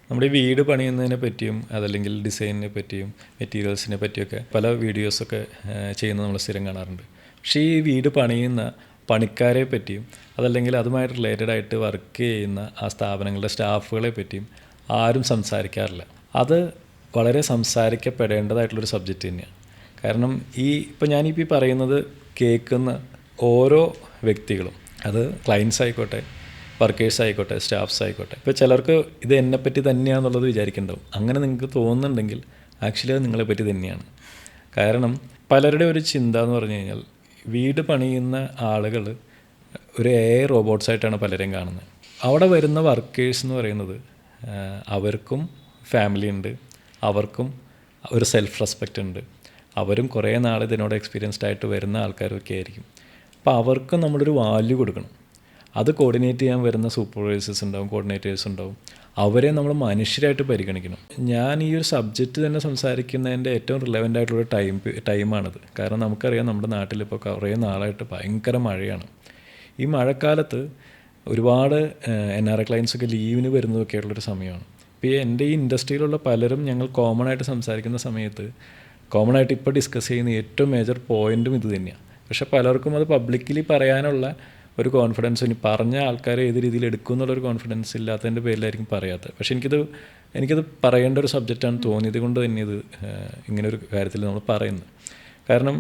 നമ്മുടെ ഈ വീട് പണിയുന്നതിനെ പറ്റിയും അതല്ലെങ്കിൽ ഡിസൈനിനെ പറ്റിയും മെറ്റീരിയൽസിനെ പറ്റിയൊക്കെ പല വീഡിയോസൊക്കെ ചെയ്യുന്നത് നമ്മൾ സ്ഥിരം കാണാറുണ്ട്. പക്ഷേ ഈ വീട് പണിയുന്ന പണിക്കാരെ പറ്റിയും അതല്ലെങ്കിൽ അതുമായിട്ട് റിലേറ്റഡ് ആയിട്ട് വർക്ക് ചെയ്യുന്ന ആ സ്ഥാപനങ്ങളുടെ സ്റ്റാഫുകളെ പറ്റിയും ആരും സംസാരിക്കാറില്ല. അത് വളരെ സംസാരിക്കപ്പെടേണ്ടതായിട്ടുള്ളൊരു സബ്ജക്റ്റ് തന്നെയാണ്. കാരണം ഞാനിപ്പോൾ ഈ പറയുന്നത് കേൾക്കുന്ന ഓരോ വ്യക്തികളും, അത് ക്ലയൻസ് ആയിക്കോട്ടെ, വർക്കേഴ്സ് ആയിക്കോട്ടെ, സ്റ്റാഫ്സ് ആയിക്കോട്ടെ, ഇപ്പോൾ ചിലർക്ക് ഇത് എന്നെപ്പറ്റി തന്നെയാണെന്നുള്ളത് വിചാരിക്കുന്നുണ്ടാവും. അങ്ങനെ നിങ്ങൾക്ക് തോന്നുന്നുണ്ടെങ്കിൽ ആക്ച്വലി അത് നിങ്ങളെപ്പറ്റി തന്നെയാണ്. കാരണം പലരുടെ ഒരു ചിന്ത എന്ന് പറഞ്ഞു കഴിഞ്ഞാൽ വീട് പണിയുന്ന ആളുകൾ ഒരു AI റോബോട്ട്സായിട്ടാണ് പലരെയും കാണുന്നത്. അവിടെ വരുന്ന വർക്കേഴ്സ് എന്ന് പറയുന്നത് അവർക്കും ഫാമിലി ഉണ്ട്, അവർക്കും ഒരു സെൽഫ് റെസ്പെക്റ്റ് ഉണ്ട്, അവരും കുറേ നാൾ ഇതിനോട് എക്സ്പീരിയൻസ്ഡ് ആയിട്ട് വരുന്ന ആൾക്കാരൊക്കെ ആയിരിക്കും. അപ്പോൾ അവർക്ക് നമ്മളൊരു വാല്യൂ കൊടുക്കണം. അത് കോർഡിനേറ്റ് ചെയ്യാൻ വരുന്ന സൂപ്പർവൈസേഴ്സ് ഉണ്ടാവും, കോർഡിനേറ്റേഴ്സ് ഉണ്ടാവും, അവരെ നമ്മൾ മനുഷ്യരായിട്ട് പരിഗണിക്കണം. ഞാൻ ഈ ഒരു സബ്ജക്റ്റ് തന്നെ സംസാരിക്കുന്നതിൻ്റെ ഏറ്റവും റിലവൻ്റ് ആയിട്ടുള്ള ടൈമാണിത്. കാരണം നമുക്കറിയാം നമ്മുടെ നാട്ടിലിപ്പോൾ കുറേ നാളായിട്ട് ഭയങ്കര മഴയാണ്. ഈ മഴക്കാലത്ത് ഒരുപാട് NRI ക്ലയൻസൊക്കെ ലീവിന് വരുന്നതൊക്കെ ആയിട്ടുള്ളൊരു സമയമാണ്. ഇപ്പോൾ എൻ്റെ ഈ ഇൻഡസ്ട്രിയിലുള്ള പലരും ഞങ്ങൾ കോമൺ ആയിട്ട് സംസാരിക്കുന്ന സമയത്ത് കോമൺ ആയിട്ട് ഇപ്പോൾ ഡിസ്കസ് ചെയ്യുന്ന ഏറ്റവും മേജർ പോയിൻറ്റും ഇത് തന്നെയാണ്. പക്ഷേ പലർക്കും അത് പബ്ലിക്കലി പറയാനുള്ള ഒരു കോൺഫിഡൻസ്, ഇനി പറഞ്ഞ ആൾക്കാരെ ഏത് രീതിയിൽ എടുക്കും എന്നുള്ളൊരു കോൺഫിഡൻസ് ഇല്ലാത്തതിൻ്റെ പേരിലായിരിക്കും പറയാത്തത്. പക്ഷേ എനിക്കത് പറയേണ്ട ഒരു സബ്ജക്റ്റാണ് തോന്നിയത് കൊണ്ട് തന്നെ ഇത് ഇങ്ങനൊരു കാര്യത്തിൽ നമ്മൾ പറയുന്നത്. കാരണം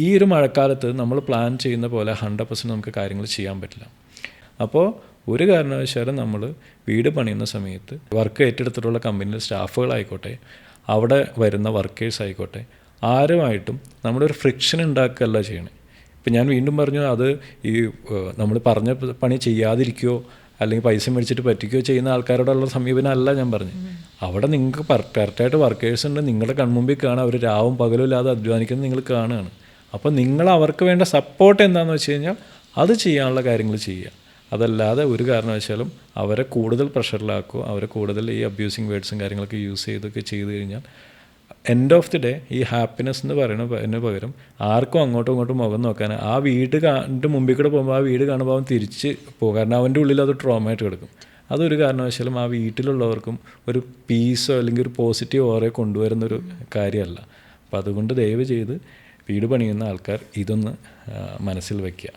ഈ ഒരു മഴക്കാലത്ത് നമ്മൾ പ്ലാൻ ചെയ്യുന്ന പോലെ 100% നമുക്ക് കാര്യങ്ങൾ ചെയ്യാൻ പറ്റില്ല. അപ്പോൾ ഒരു കാരണവശാലും നമ്മൾ വീട് പണിയുന്ന സമയത്ത് വർക്ക് ഏറ്റെടുത്തിട്ടുള്ള കമ്പനിയിലെ സ്റ്റാഫുകളായിക്കോട്ടെ, അവിടെ വരുന്ന വർക്കേഴ്സ് ആയിക്കോട്ടെ, ആരുമായിട്ടും നമ്മളൊരു ഫ്രിക്ഷൻ ഉണ്ടാക്കുകയല്ല ചെയ്യണേ. ഇപ്പം ഞാൻ വീണ്ടും പറഞ്ഞു, അത് നമ്മൾ പറഞ്ഞ പണി ചെയ്യാതിരിക്കുകയോ അല്ലെങ്കിൽ പൈസ മേടിച്ചിട്ട് പറ്റിക്കുകയോ ചെയ്യുന്ന ആൾക്കാരോടുള്ള സമീപനമല്ല ഞാൻ പറഞ്ഞു. അവിടെ നിങ്ങൾക്ക് കറക്റ്റായിട്ട് വർക്കേഴ്സ് ഉണ്ട്, നിങ്ങളുടെ കൺമുമ്പിൽ കാണാം, അവർ രാവും പകലും ഇല്ലാതെ അധ്വാനിക്കുന്നത് നിങ്ങൾ കാണുകയാണ്. അപ്പോൾ നിങ്ങൾ അവർക്ക് വേണ്ട സപ്പോർട്ട് എന്താണെന്ന് വെച്ച് കഴിഞ്ഞാൽ അത് ചെയ്യാനുള്ള കാര്യങ്ങൾ ചെയ്യുക. അതല്ലാതെ ഒരു കാരണവശാലും അവരെ കൂടുതൽ പ്രഷറിലാക്കുകയോ അവരെ കൂടുതൽ ഈ അബ്യൂസിങ് വേർഡ്സും കാര്യങ്ങളൊക്കെ യൂസ് ചെയ്ത് കഴിഞ്ഞാൽ എൻഡ് ഓഫ് ദി ഡേ ഈ ഹാപ്പിനെസ് എന്ന് പറയുന്നതിന് പകരം ആർക്കും അങ്ങോട്ടും ഇങ്ങോട്ടും മുഖം നോക്കാൻ, ആ വീട് മുമ്പിൽ കൂടെ പോകുമ്പോൾ ആ വീട് കാണുമ്പോൾ അവൻ തിരിച്ച് പോകും. കാരണം അവൻ്റെ ഉള്ളിൽ അത് ട്രോമായിട്ട് കിടക്കും. അതൊരു കാരണവശാലും ആ വീട്ടിലുള്ളവർക്കും ഒരു പീസോ അല്ലെങ്കിൽ ഒരു പോസിറ്റീവ് ഓറയോ കൊണ്ടുവരുന്നൊരു കാര്യമല്ല. അപ്പോൾ അതുകൊണ്ട് ദയവ് ചെയ്ത് വീട് പണിയുന്ന ആൾക്കാർ ഇതൊന്ന് മനസ്സിൽ വയ്ക്കുക.